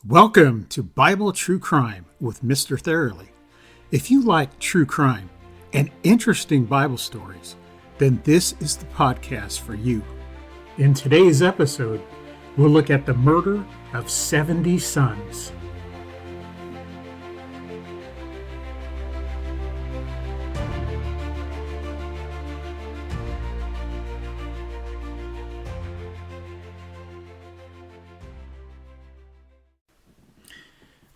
Welcome to Bible True Crime with Mr. Thoroughly. If you like true crime and interesting Bible stories, then this is the podcast for you. In today's episode, we'll look at the murder of 70 sons.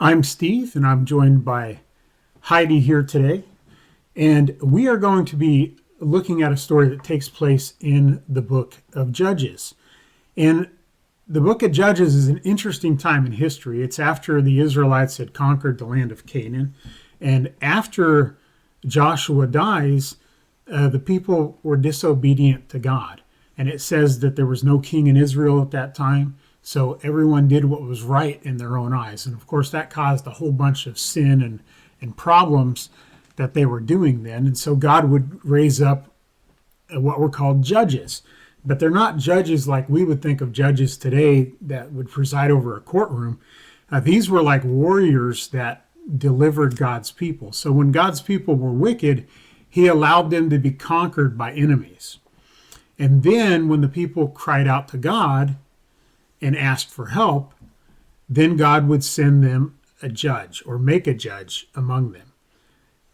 I'm Steve, and I'm joined by Heidi here today, and we are going to be looking at a story that takes place in the book of Judges. And the book of Judges is an interesting time in history. It's after the Israelites had conquered the land of Canaan, and after Joshua dies, the people were disobedient to God. And it says that there was no king in Israel at that time. So everyone did what was right in their own eyes. And of course, that caused a whole bunch of sin and problems that they were doing then. And so God would raise up what were called judges. But they're not judges like we would think of judges today that would preside over a courtroom. These were like warriors that delivered God's people. So when God's people were wicked, he allowed them to be conquered by enemies. And then when the people cried out to God and asked for help, then God would send them a judge or make a judge among them.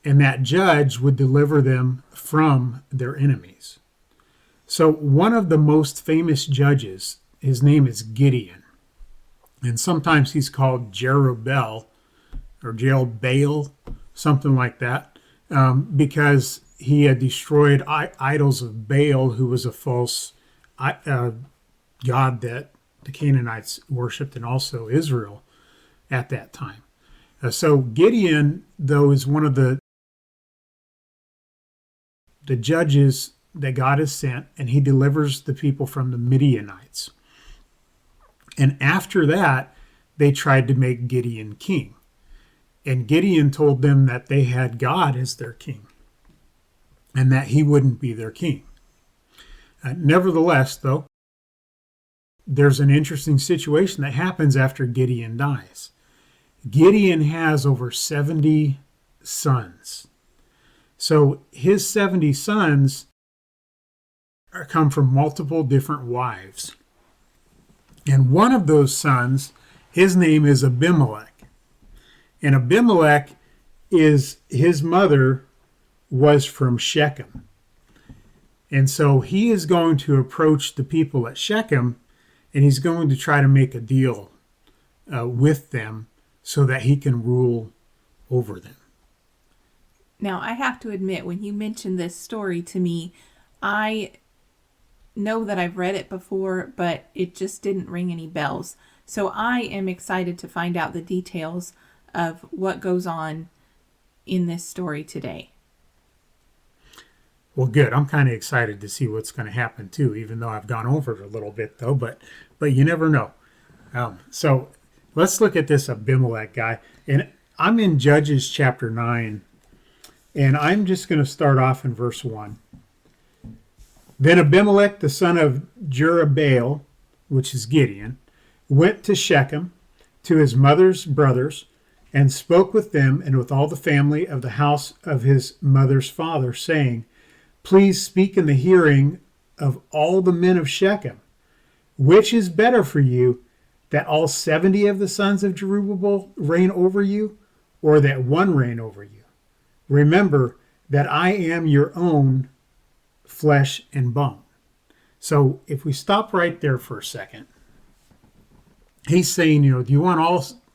And that judge would deliver them from their enemies. So one of the most famous judges, his name is Gideon. And sometimes he's called Jerubbaal or Jerubbaal, something like that, because he had destroyed idols of Baal, who was a false god that the Canaanites worshipped, and also Israel at that time. So Gideon, though, is one of the judges that God has sent, and he delivers the people from the Midianites. And after that, they tried to make Gideon king. And Gideon told them that they had God as their king, and that he wouldn't be their king. Nevertheless, though, there's an interesting situation that happens after Gideon dies. Gideon has over 70 sons. So his 70 sons come from multiple different wives. And one of those sons, his name is Abimelech. And Abimelech his mother was from Shechem. And so he is going to approach the people at Shechem, and he's going to try to make a deal with them so that he can rule over them. Now, I have to admit, when you mentioned this story to me, I know that I've read it before, but it just didn't ring any bells. So I am excited to find out the details of what goes on in this story today. Well, good. I'm kind of excited to see what's going to happen too, even though I've gone over it a little bit though, but you never know. So let's look at this Abimelech guy. And I'm in Judges chapter 9, and I'm just going to start off in verse 1. Then Abimelech, the son of Jerubbaal, which is Gideon, went to Shechem to his mother's brothers and spoke with them and with all the family of the house of his mother's father, saying, "Please speak in the hearing of all the men of Shechem. Which is better for you, that all 70 of the sons of Jerubbaal reign over you, or that one reign over you? Remember that I am your own flesh and bone." So if we stop right there for a second, he's saying, do you want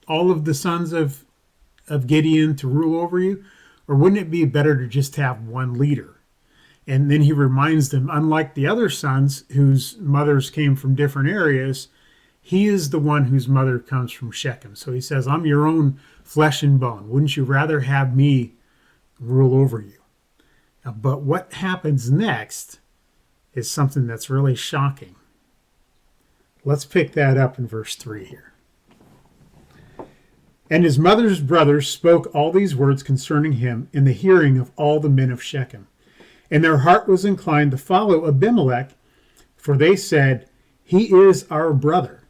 all of the sons of Gideon to rule over you? Or wouldn't it be better to just have one leader? And then he reminds them, unlike the other sons whose mothers came from different areas, he is the one whose mother comes from Shechem. So he says, I'm your own flesh and bone. Wouldn't you rather have me rule over you? But what happens next is something that's really shocking. Let's pick that up in verse 3 here. And his mother's brothers spoke all these words concerning him in the hearing of all the men of Shechem. And their heart was inclined to follow Abimelech, for they said, "He is our brother."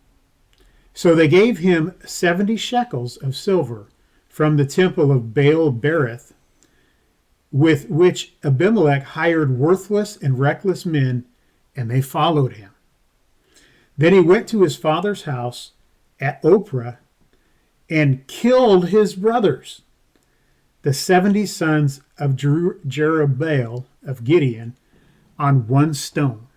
So they gave him 70 shekels of silver from the temple of Baal Berith, with which Abimelech hired worthless and reckless men, and they followed him. Then he went to his father's house at Ophrah and killed his brothers, the 70 sons of Jerubbaal of Gideon, on one stone.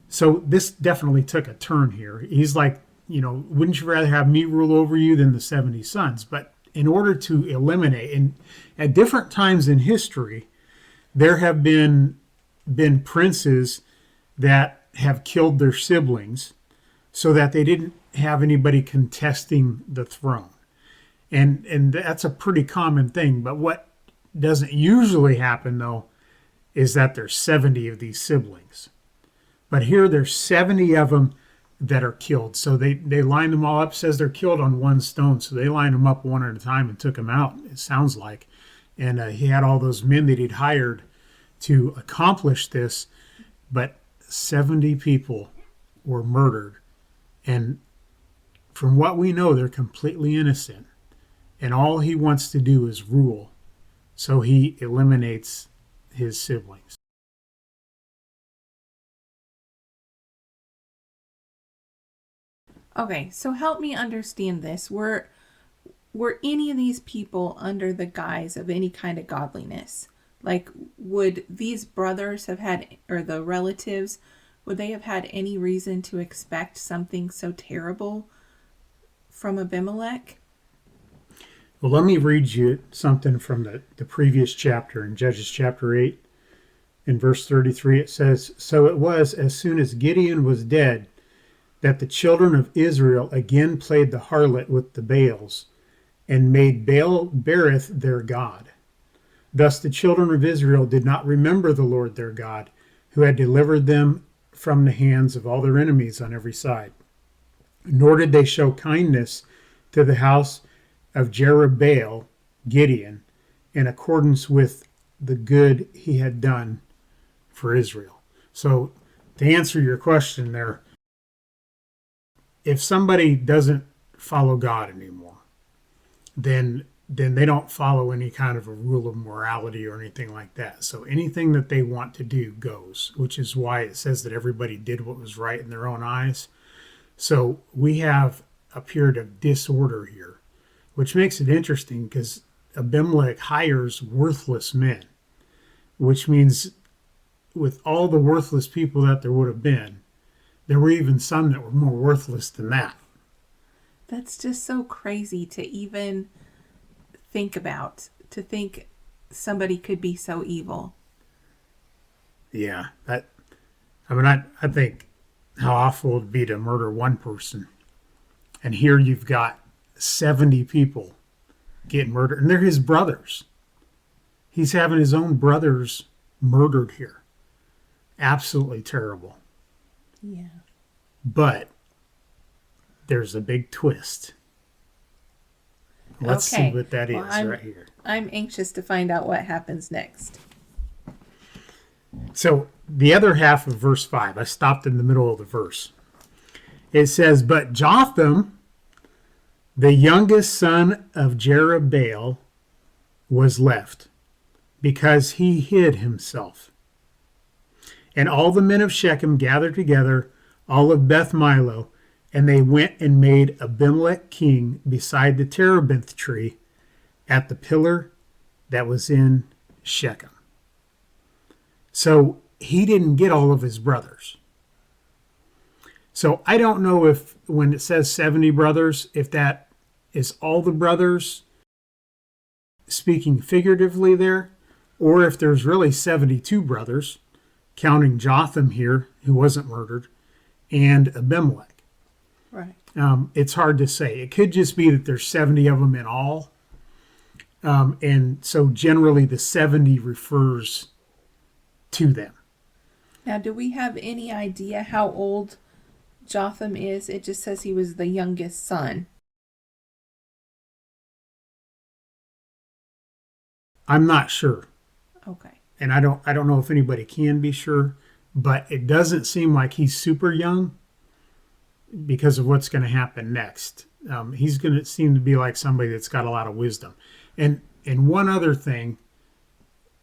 So this definitely took a turn here. He's like, wouldn't you rather have me rule over you than the 70 sons? But in order to eliminate, and at different times in history, there have been princes that have killed their siblings so that they didn't have anybody contesting the throne. And that's a pretty common thing. But what doesn't usually happen, though, is that there's 70 of these siblings. But here there's 70 of them that are killed. So they lined them all up. It says they're killed on one stone. So they lined them up one at a time and took them out, it sounds like. And he had all those men that he'd hired to accomplish this. But 70 people were murdered. And from what we know, they're completely innocent. And all he wants to do is rule. So he eliminates his siblings. Okay, so help me understand this. Were any of these people under the guise of any kind of godliness? Like, would these brothers have had, or the relatives, would they have had any reason to expect something so terrible from Abimelech? Well, let me read you something from the previous chapter in Judges chapter 8. In verse 33, it says, "So it was, as soon as Gideon was dead, that the children of Israel again played the harlot with the Baals, and made Baal Berith their god. Thus the children of Israel did not remember the Lord their God, who had delivered them from the hands of all their enemies on every side. Nor did they show kindness to the house of Jerubbaal, Gideon, in accordance with the good he had done for Israel." So to answer your question there, if somebody doesn't follow God anymore, then they don't follow any kind of a rule of morality or anything like that. So anything that they want to do goes, which is why it says that everybody did what was right in their own eyes. So we have a period of disorder here, which makes it interesting because Abimelech hires worthless men, which means with all the worthless people that there would have been, there were even some that were more worthless than that. That's just so crazy to even think about, to think somebody could be so evil. Yeah, I think how awful it would be to murder one person. And here you've got 70 people getting murdered, and they're his brothers. He's having his own brothers murdered here. Absolutely terrible. Yeah. But there's a big twist. Let's see what that is right here. I'm anxious to find out what happens next. So the other half of verse 5, I stopped in the middle of the verse. It says, "But Jotham, the youngest son of Jerubbaal, was left, because he hid himself. And all the men of Shechem gathered together, all of Beth Milo, and they went and made Abimelech king beside the terebinth tree at the pillar that was in Shechem." So he didn't get all of his brothers. So I don't know if when it says 70 brothers, if that is all the brothers speaking figuratively there, or if there's really 72 brothers, counting Jotham here, who wasn't murdered, and Abimelech. Right. It's hard to say. It could just be that there's 70 of them in all. And so generally the 70 refers to them. Now, do we have any idea how old Jotham is? It just says he was the youngest son. I'm not sure. Okay. And I don't know if anybody can be sure, but it doesn't seem like he's super young. because of what's going to happen next. He's going to seem to be like somebody that's got a lot of wisdom. And one other thing,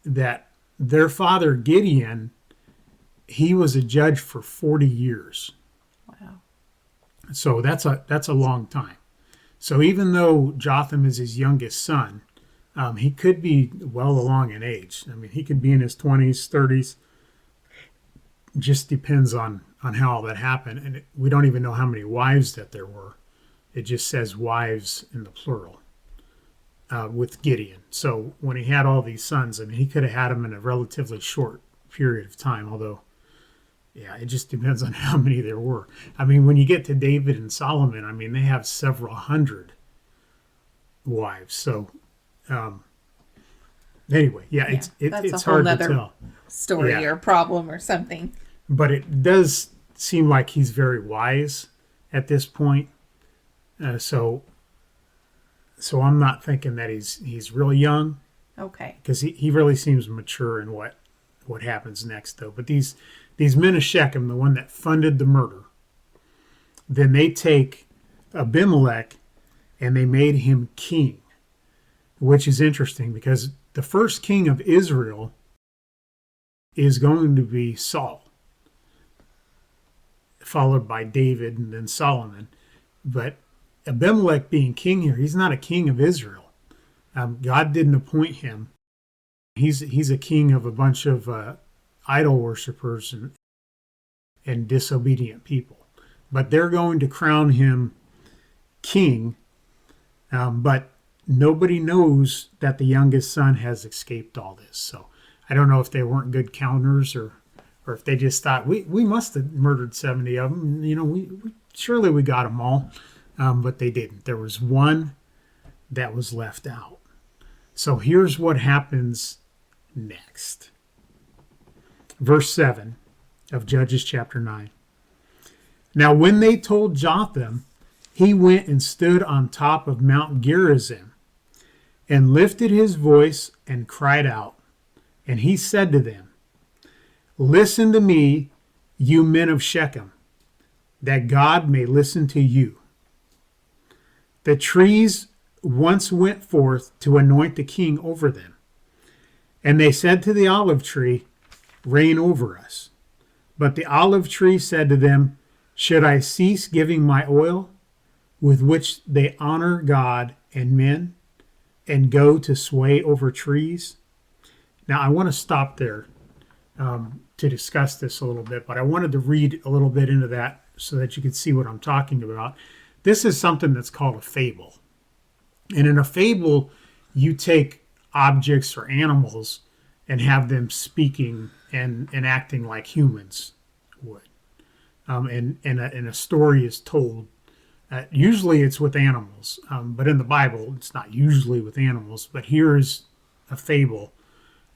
that their father Gideon, he was a judge for 40 years. Wow. So that's a long time. So even though Jotham is his youngest son, he could be well along in age. I mean, he could be in his 20s, 30s. Just depends on how all that happened. And we don't even know how many wives that there were. It just says wives in the plural with Gideon. So when he had all these sons, I mean, he could have had them in a relatively short period of time, although, yeah, it just depends on how many there were. I mean, when you get to David and Solomon, I mean, they have several hundred wives. So anyway, yeah, Yeah, it's a whole hard to nother tell. story Yeah. or problem or something. But it does seem like he's very wise at this point. So I'm not thinking that he's really young, Okay. because he really seems mature in what happens next, though. But these men of Shechem, the one that funded the murder, then they take Abimelech and they made him king, which is interesting because the first king of Israel is going to be Saul, followed by David and then Solomon. But Abimelech being king here, he's not a king of Israel. God didn't appoint him. He's a king of a bunch of idol worshippers and disobedient people. But they're going to crown him king. But nobody knows that the youngest son has escaped all this. So I don't know if they weren't good counters or if they just thought we must have murdered 70 of them. You know, we surely we got them all. But they didn't. There was one that was left out. So here's what happens next. Verse 7 of Judges chapter 9. Now when they told Jotham, he went and stood on top of Mount Gerizim and lifted his voice and cried out. And he said to them, "Listen to me, you men of Shechem, that God may listen to you. The trees once went forth to anoint the king over them. And they said to the olive tree, 'Reign over us.' But the olive tree said to them, 'Should I cease giving my oil, with which they honor God and men, and go to sway over trees?'" Now I want to stop there to discuss this a little bit, but I wanted to read a little bit into that so that you could see what I'm talking about. This is something that's called a fable. And in a fable, you take objects or animals and have them speaking and acting like humans would. And a story is told. Usually it's with animals, but in the Bible, it's not usually with animals. But here is a fable,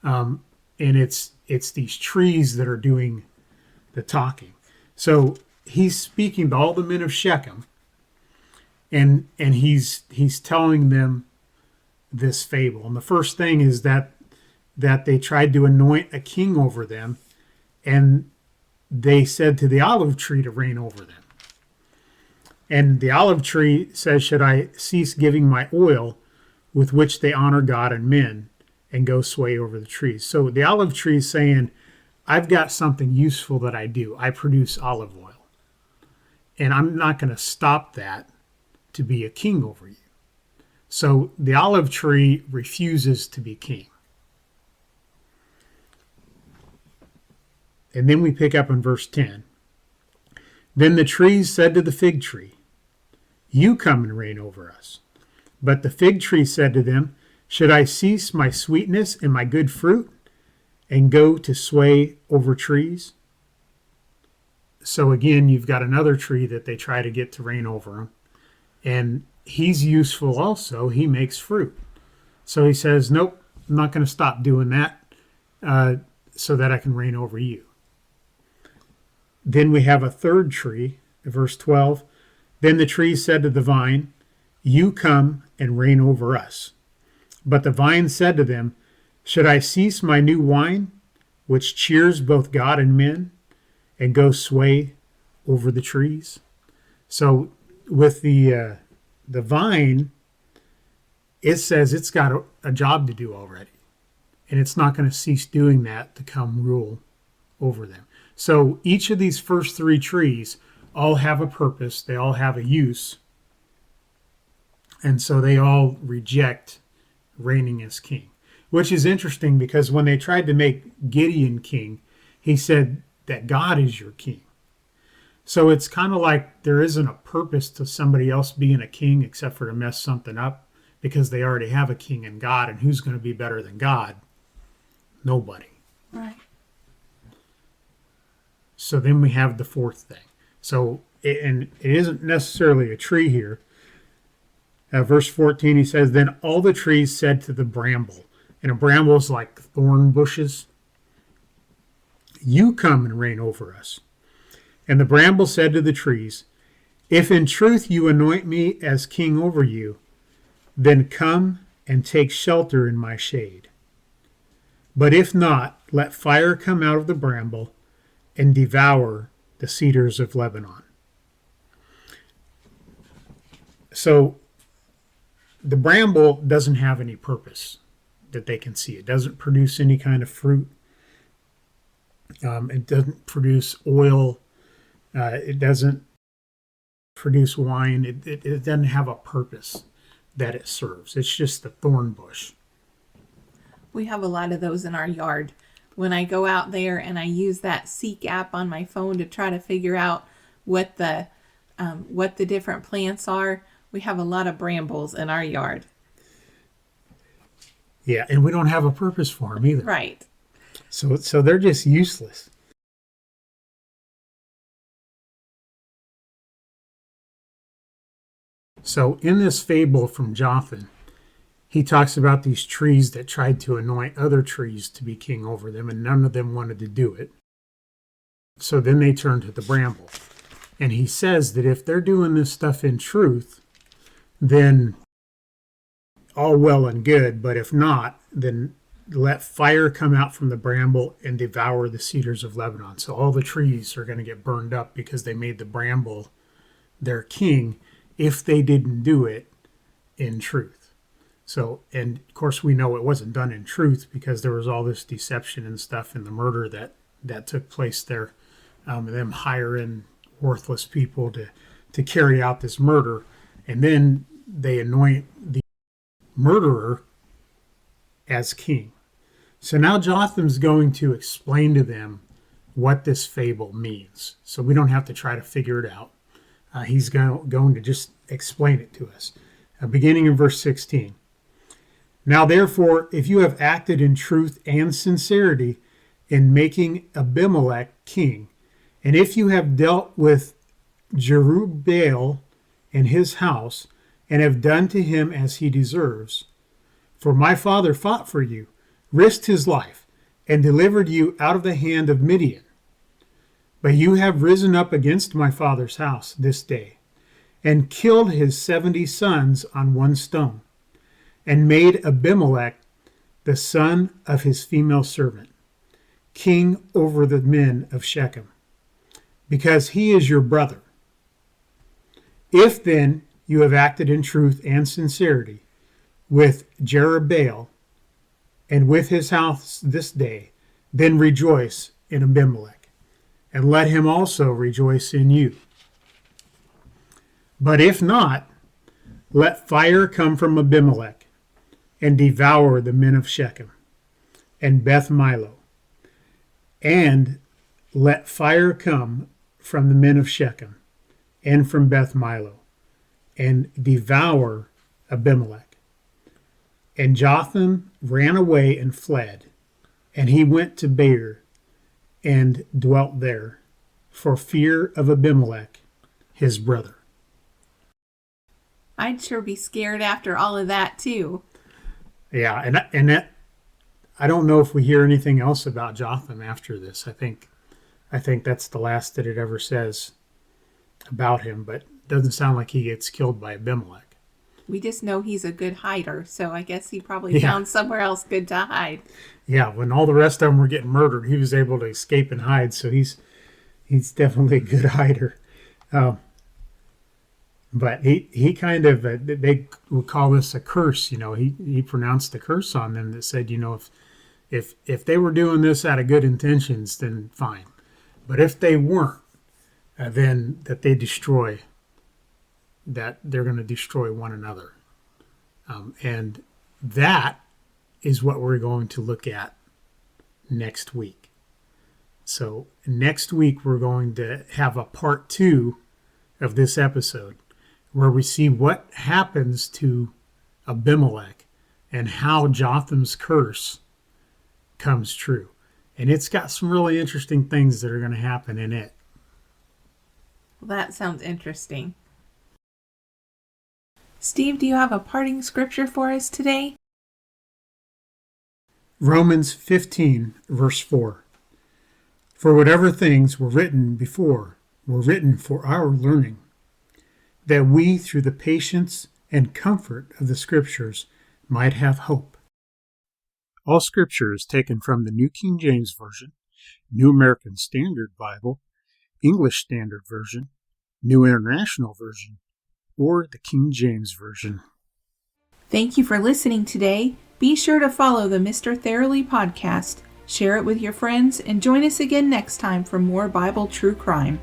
and it's these trees that are doing the talking. So he's speaking to all the men of Shechem, and he's telling them this fable. And the first thing is that they tried to anoint a king over them, and they said to the olive tree to reign over them. And the olive tree says, "Should I cease giving my oil, with which they honor God and men, and go sway over the trees?" So the olive tree is saying, I've got something useful that I do. I produce olive oil. And I'm not going to stop that to be a king over you. So the olive tree refuses to be king. And then we pick up in verse 10. Then the trees said to the fig tree, "You come and reign over us." But the fig tree said to them, "Should I cease my sweetness and my good fruit and go to sway over trees?" So again, you've got another tree that they try to get to reign over them. And he's useful also. He makes fruit. So he says, "Nope, I'm not going to stop doing that so that I can reign over you." Then we have a third tree, verse 12. Then the tree said to the vine, "You come and reign over us." But the vine said to them, "Should I cease my new wine, which cheers both God and men, and go sway over the trees?" So with the vine, it says it's got a job to do already, and it's not going to cease doing that to come rule over them. So each of these first three trees all have a purpose, they all have a use, and so they all reject reigning as king, which is interesting because when they tried to make Gideon king, he said that God is your king. So it's kind of like there isn't a purpose to somebody else being a king except for to mess something up, because they already have a king in God, and who's going to be better than God? Nobody. Right. So then we have the fourth thing. So, and it isn't necessarily a tree here. Verse 14, he says, Then all the trees said to the bramble, and a bramble is like thorn bushes, You come and reign over us. And the bramble said to the trees, If in truth you anoint me as king over you, then come and take shelter in my shade. But if not, let fire come out of the bramble and devour the cedars of Lebanon. So the bramble doesn't have any purpose that they can see. It doesn't produce any kind of fruit. It doesn't produce oil. It doesn't produce wine. It doesn't have a purpose that it serves. It's just a thorn bush. We have a lot of those in our yard. When I go out there and I use that Seek app on my phone to try to figure out what the different plants are, we have a lot of brambles in our yard. Yeah, and we don't have a purpose for them either. Right. So they're just useless. So in this fable from Jotham, he talks about these trees that tried to anoint other trees to be king over them, and none of them wanted to do it. So then they turned to the bramble. And he says that if they're doing this stuff in truth, then all well and good, but if not, then let fire come out from the bramble and devour the cedars of Lebanon. So all the trees are going to get burned up because they made the bramble their king if they didn't do it in truth. So, and of course we know it wasn't done in truth because there was all this deception and stuff in the murder that took place there. Them hiring worthless people to carry out this murder, and then they anoint the murderer as king. So now Jotham's going to explain to them what this fable means. So we don't have to try to figure it out. He's going to just explain it to us. Beginning in verse 16. Now therefore, if you have acted in truth and sincerity in making Abimelech king, and if you have dealt with Jerubbaal and his house, and have done to him as he deserves, for my father fought for you, risked his life, and delivered you out of the hand of Midian. But you have risen up against my father's house this day, and killed his 70 sons on one stone, and made Abimelech, the son of his female servant, king over the men of Shechem, because he is your brother. If then you have acted in truth and sincerity with Jerubbaal and with his house this day, then rejoice in Abimelech, and let him also rejoice in you. But if not, let fire come from Abimelech, and devour the men of Shechem and Beth Milo, and let fire come from the men of Shechem and from Beth Milo, and devour Abimelech. And Jotham ran away and fled, and he went to Beer and dwelt there, for fear of Abimelech, his brother. I'd sure be scared after all of that too. Yeah, and that, I don't know if we hear anything else about Jotham after this. I think that's the last that it ever says about him, but it doesn't sound like he gets killed by Abimelech. We just know he's a good hider, so I guess he probably found somewhere else good to hide. Yeah, when all the rest of them were getting murdered, he was able to escape and hide, so he's definitely a good hider. But he kind of, they would call this a curse. He pronounced a curse on them that said, if they were doing this out of good intentions, then fine. But if they weren't, then that they're going to destroy one another. And that is what we're going to look at next week. So next week, we're going to have a part 2 of this episode where we see what happens to Abimelech and how Jotham's curse comes true. And it's got some really interesting things that are going to happen in it. Well, that sounds interesting. Steve, do you have a parting scripture for us today? Romans 15, verse 4. For whatever things were written before were written for our learning, that we, through the patience and comfort of the Scriptures, might have hope. All Scripture is taken from the New King James Version, New American Standard Bible, English Standard Version, New International Version, or the King James Version. Thank you for listening today. Be sure to follow the Mr. Thoroughly podcast, share it with your friends, and join us again next time for more Bible True Crime.